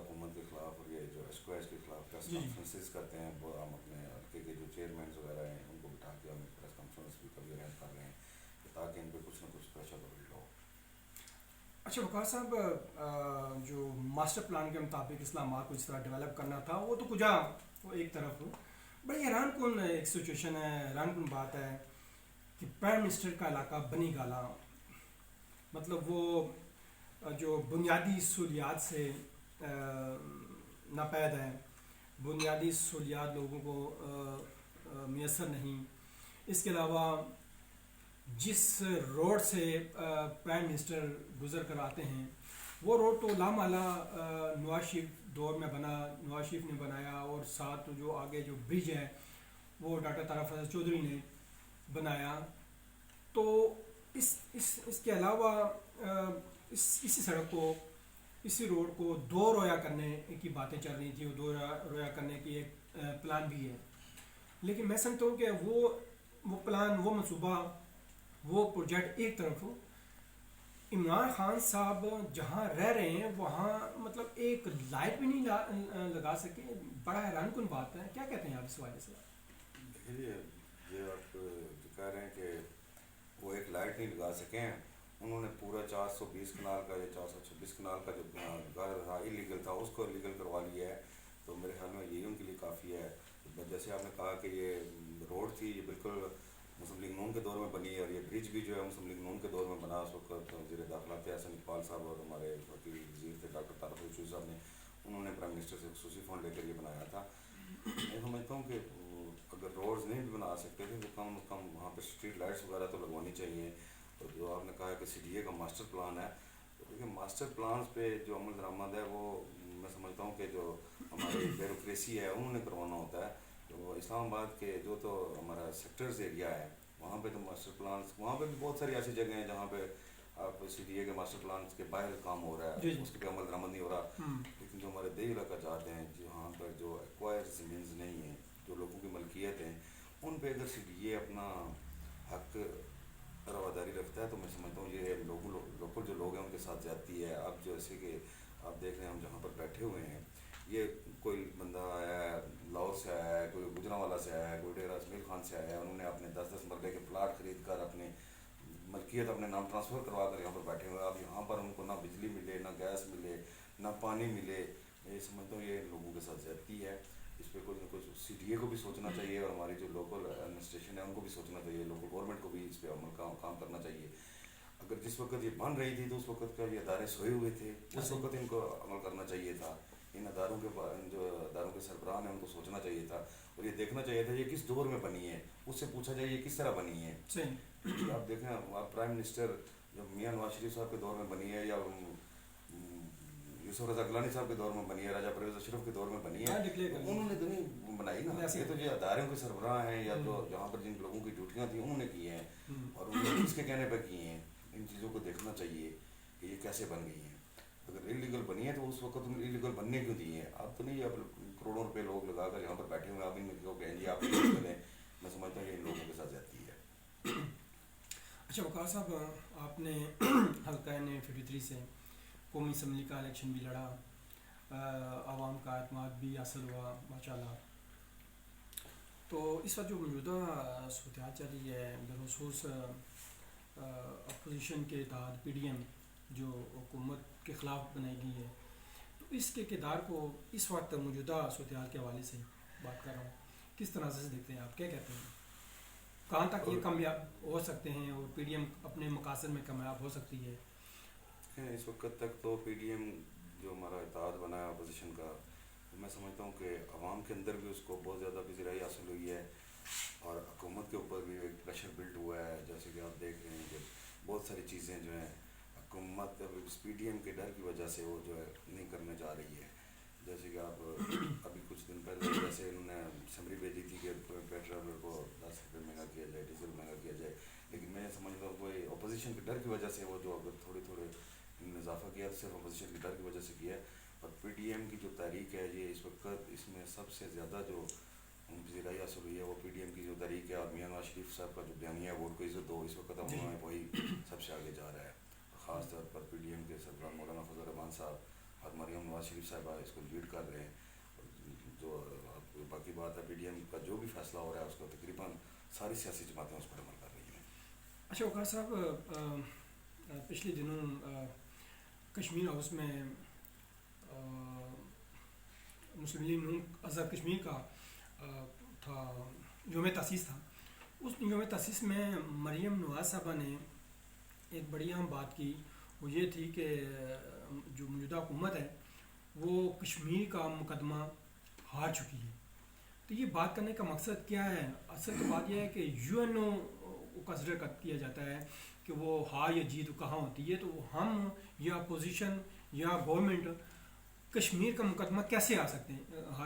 حکومت کے خلاف اور یہ جو اسکوائز کے خلاف پریس جی کانفرنسز کرتے ہیں، وہ ہم اپنے حلقے کے جو چیئرمینس وغیرہ ہیں ان کو بٹھا کے ہم پریس کانفرنس بھی کبھی ارینج کر رہے ہیں تاکہ ان پہ کچھ نہ کچھ پریشر بلڈ ہو۔ اچھا وقار صاحب، جو ماسٹر پلان کے مطابق اسلام آباد کو اس طرح ڈیولپ کرنا تھا وہ تو کجا وہ ایک طرف بڑی حیران کن ایک سچویشن ہے، حیران کن بات ہے کہ پرائم منسٹر کا علاقہ بنی گالا، مطلب وہ جو بنیادی سہولیات سے ناپید ہے، بنیادی سہولیات لوگوں کو میسر نہیں، اس کے علاوہ جس روڈ سے پرائم منسٹر گزر کر آتے ہیں وہ روڈ تو لامالا نواز شریف دور میں بنا، نواز شریف نے بنایا، اور ساتھ جو آگے جو برج ہے وہ ڈاکٹر طارق فضل چودھری نے بنایا۔ تو اس کے علاوہ اسی سڑک کو، اسی روڈ کو دو رویا کرنے کی باتیں چل رہی تھیں، اور دو رویا کرنے کی ایک پلان بھی ہے، لیکن میں سمجھتا ہوں کہ وہ پلان، وہ منصوبہ، وہ پروجیکٹ ایک طرف ہو، عمران خان صاحب جہاں رہ رہے ہیں وہاں مطلب ایک لائٹ بھی نہیں لگا سکے، بڑا حیران کن بات ہے، کیا کہتے ہیں آپ اس حوالے سے؟ دیکھیے یہ آپ جو کہہ رہے ہیں کہ وہ ایک لائٹ نہیں لگا سکے ہیں، انہوں نے پورا 420 کنال کا یا 426 کنال کا جو گھر تھا ایلیگل تھا اس کو لیگل کروا لیا ہے، تو میرے خیال میں یہی ان کے لیے کافی ہے۔ جیسے آپ نے کہا کہ یہ روڈ تھی یہ بالکل مسلم لیگ نون کے دور میں بنی ہے، اور یہ برج بھی جو ہے مسلم لیگ نون کے دور میں بنا، اس وقت وزیر داخلہ تھے حسن اقبال صاحب اور ہمارے وکیل وزیر تھے ڈاکٹر طارق فضل چودھری صاحب نے، انہوں نے پرائم منسٹر سے خصوصی فنڈ لے کر یہ بنایا تھا۔ میں سمجھتا ہوں کہ اگر روڈز نہیں بھی بنا سکتے تھے تو کم از کم وہاں پہ اسٹریٹ لائٹس وغیرہ تو لگوانی چاہیے۔ اور جو آپ نے کہا کہ سی ڈی اے کا ماسٹر پلان ہے، تو دیکھیے ماسٹر پلانس پہ جو عمل درآمد ہے وہ میں سمجھتا ہوں کہ جو ہماری بیوروکریسی ہے انہوں نے کروانا ہوتا ہے۔ تو اسلام آباد کے جو تو ہمارا سیکٹرز ایریا ہے وہاں پہ تو ماسٹر پلانس، وہاں پہ بھی بہت ساری ایسی جگہیں ہیں جہاں پہ آپ سی ڈی اے کے ماسٹر پلانس کے باہر کام ہو رہا ہے، اس کے پہ عمل درآمد نہیں ہو رہا، لیکن جو ہمارے دیہی علاقہ جاتے ہیں جہاں پر جو ایکوائر زمینز نہیں ہیں، جو لوگوں کی ملکیت ہیں، ان پہ اگر سی ڈی اے اپنا حق رواداری رکھتا ہے تو میں سمجھتا ہوں یہ لوکل جو لوگ ہیں ان کے ساتھ زیادتی ہے۔ اب جیسے کہ آپ دیکھ رہے ہیں ہم جہاں پر بیٹھے ہوئے ہیں، یہ کوئی بندہ آیا ہے لاہور سے آیا ہے، کوئی گجرانوالہ سے آیا ہے، کوئی ڈیرہ اسماعیل خان سے آیا ہے، انہوں نے اپنے 10-10 مرلے کے پلاٹ خرید کر اپنے ملکیت اپنے نام ٹرانسفر کروا کر یہاں پر بیٹھے ہوئے ہیں۔ اب یہاں پر ان کو نہ بجلی ملے، نہ گیس ملے، نہ پانی ملے، میں یہ سمجھتا ہوں یہ لوگوں کے ساتھ زیادتی ہے۔ اس پہ کچھ نہ کچھ سی ڈی اے کو بھی سوچنا چاہیے، اور ہماری جو لوکل ایڈمنسٹریشن ہے ان کو بھی سوچنا چاہیے، لوکل گورنمنٹ کو بھی اس پہ عمل کام کرنا چاہیے۔ اگر جس وقت یہ بن رہی تھی تو اس وقت کا یہ ادارے سوئے ہوئے تھے، اس وقت ان کو عمل کرنا چاہیے تھا، ان اداروں کے جو اداروں کے سربراہ ہیں ان کو سوچنا چاہیے تھا، اور یہ دیکھنا چاہیے تھا یہ کس دور میں بنی ہے، اس سے پوچھا جائے یہ کس طرح بنی ہے۔ آپ دیکھیں آپ پرائم منسٹر جب میاں نواز شریف صاحب کے دور میں بنی ہے، یا یوسف رضا گیلانی صاحب کے دور میں بنی ہے، راجہ پرویز اشرف کے دور میں بنی ہے، انہوں نے تو نہیں بنائی نا، یہ تو یہ اداروں کے سربراہ ہیں، یا جو جہاں پر جن لوگوں کی ڈیوٹیاں تھیں انہوں نے کی ہیں، اور انہوں نے کس کے کہنے پہ کی ہیں۔ ان چیزوں کو دیکھنا چاہیے کہ یہ کیسے بن گئی ہیں۔ اگر انلیگل بنی ہے تو اس وقت انلیگل بننے کیوں دی ہیں؟ اب تو نہیں، اب کروڑوں روپے لوگ لگا کر یہاں پر بیٹھے ہوئے ہیں، اب ان میں کہیں جی آپ انلیگل ہیں، میں سمجھتا ہوں کہ ان لوگوں کے ساتھ زیادتی ہے۔ اچھا وقار صاحب، آپ نے حلقہ نے 53 سے قومی اسمبلی کا الیکشن بھی لڑا، عوام کا اعتماد بھی حاصل ہوا ماشاءاللہ۔ تو اس وقت جو موجودہ صورتحال چل رہی ہے بالخصوص اپوزیشن کے اتحاد پی ڈی ایم جو حکومت کے خلاف بنائی گئی ہے، تو اس کے کردار کو اس وقت موجودہ صورتحال کے حوالے سے بات کر رہا ہوں، کس طرح سے دیکھتے ہیں آپ، کیا کہتے ہیں، کہاں تک یہ کامیاب ہو سکتے ہیں اور پی ڈی ایم اپنے مقاصد میں کامیاب ہو سکتی ہے؟ اس وقت تک تو پی ڈی ایم جو ہمارا اتحاد بنا ہے اپوزیشن کا، میں سمجھتا ہوں کہ عوام کے اندر بھی اس کو بہت زیادہ پذیرائی حاصل ہوئی ہے، اور حکومت کے اوپر بھی ایک پریشر بلڈ ہوا ہے۔ جیسے کہ آپ دیکھ رہے ہیں کہ بہت ساری چیزیں جو ہیں حکومت اس پی ڈی ایم کے ڈر کی وجہ سے وہ جو ہے نہیں کرنے جا رہی ہے۔ جیسے کہ آپ ابھی کچھ دن پہلے جیسے انہوں نے سمری بھیجی تھی کہ پیٹرول کو 10 روپے مہنگا کیا جائے، ڈیزل مہنگا کیا جائے، لیکن میں سمجھتا ہوں کہ اپوزیشن کے ڈر کی وجہ سے وہ جو اگر تھوڑے اضافہ کیا تو صرف اپوزیشن کے ڈر کی وجہ سے کیا ہے۔ اور پی ڈی ایم کی جو تحریک ہے یہ اس وقت اس میں سب سے زیادہ جو پذیرائی حاصل ہوئی ہے وہ پی ڈی ایم کی جو تحریک ہے، اور میاں نواز شریف صاحب کا جو بیانیہ ہے ووٹ کو عزت دو، اس وقت انہوں نے وہی سب سے آگے جا رہا ہے، خاص طور پر پی ڈی ایم کے سربراہ مولانا فضل الرحمان صاحب اور مریم نواز شریف صاحبہ اس کو لیڈ کر رہے ہیں. جو باقی بات ہے پی ڈی ایم کا جو بھی فیصلہ ہو رہا ہے اس کو تقریباً ساری سیاسی جماعتیں اس پر عمل کر رہی ہیں. اچھا وقار صاحب، پچھلے دنوں کشمیر ہاؤس میں مسلم لیگ نون آزاد کشمیر کا تھا یوم تاسیس تھا. اس یوم تاسیس میں مریم نواز صاحبہ نے ایک بڑی اہم بات کی، وہ یہ تھی کہ جو موجودہ حکومت ہے وہ کشمیر کا مقدمہ ہار چکی ہے. تو یہ بات کرنے کا مقصد کیا ہے؟ اصل تو بات یہ ہے کہ یو این او کو کنسیڈر کیا جاتا ہے کہ وہ ہار یا جیت کہاں ہوتی ہے. تو ہم یا اپوزیشن یا گورنمنٹ کشمیر کا مقدمہ کیسے ہار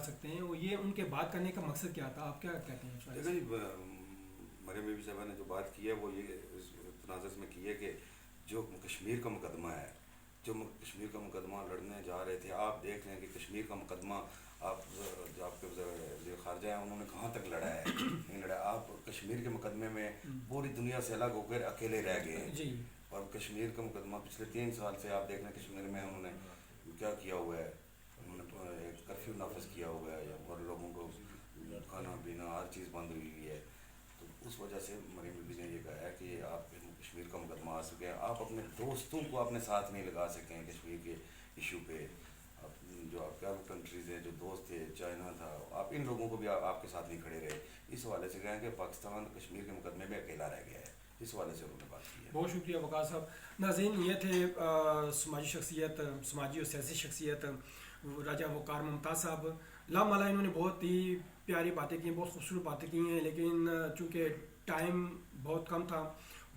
سکتے ہیں؟ وہ یہ ان کے بات کرنے کا مقصد کیا تھا؟ آپ کیا کہتے ہیں؟ دیکھیں جی، مریم بی بی صاحبہ نے جو بات کی ہے وہ یہ تناظر میں کی ہے کہ جو کشمیر کا مقدمہ ہے، جو کشمیر کا مقدمہ لڑنے جا رہے تھے، آپ دیکھ لیں کہ کشمیر کا مقدمہ جو آپ کے وزیر خارجہ ہیں انہوں نے کہاں تک لڑا ہے، نہیں لڑا. آپ کشمیر کے مقدمے میں پوری دنیا سے الگ ہو کر اکیلے رہ گئے ہیں. جی. اور کشمیر کا مقدمہ پچھلے 3 سال سے آپ دیکھ لیں کشمیر میں انہوں نے کیا کیا ہوا ہے. انہوں نے ایک کرفیو نافذ کیا ہوا ہے اور لوگوں کو کھانا پینا ہر چیز بند ہوئی ہے. تو اس وجہ سے مریم بی بی نے یہ کہا ہے کہ آپ کشمیر کا مقدمہ آ سکے ہیں. آپ اپنے دوستوں کو اپنے ساتھ نہیں لگا سکیں کشمیر کے ایشو پہ. جو آپ کے عرب کنٹریز ہیں جو دوست تھے، چائنا تھا، آپ ان لوگوں کو بھی آپ کے ساتھ نہیں کھڑے رہے. اس حوالے سے کہیں کہ پاکستان کشمیر کے مقدمے میں اکیلا رہ گیا ہے. اس حوالے سے انہوں نے بات کی ہے. بہت شکریہ وقار صاحب. ناظرین، یہ تھے سماجی شخصیت، سماجی اور سیاسی شخصیت راجہ وقار ممتاز صاحب. لامالا انہوں نے بہت ہی پیاری باتیں کی ہیں، بہت خوبصورت باتیں کی ہیں، لیکن چونکہ ٹائم بہت کم تھا،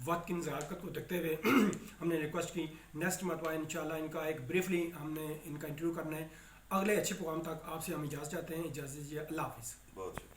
وقت کی نزاکت کو دیکھتے ہوئے ہم نے ریکویسٹ کی نیکسٹ مرتبہ انشاءاللہ ان کا ایک بریفلی ہم نے ان کا انٹرویو کرنا ہے. اگلے اچھے پروگرام تک آپ سے ہم اجازت چاہتے ہیں. اجازت دیجیے. اللہ حافظ. بہت شکریہ.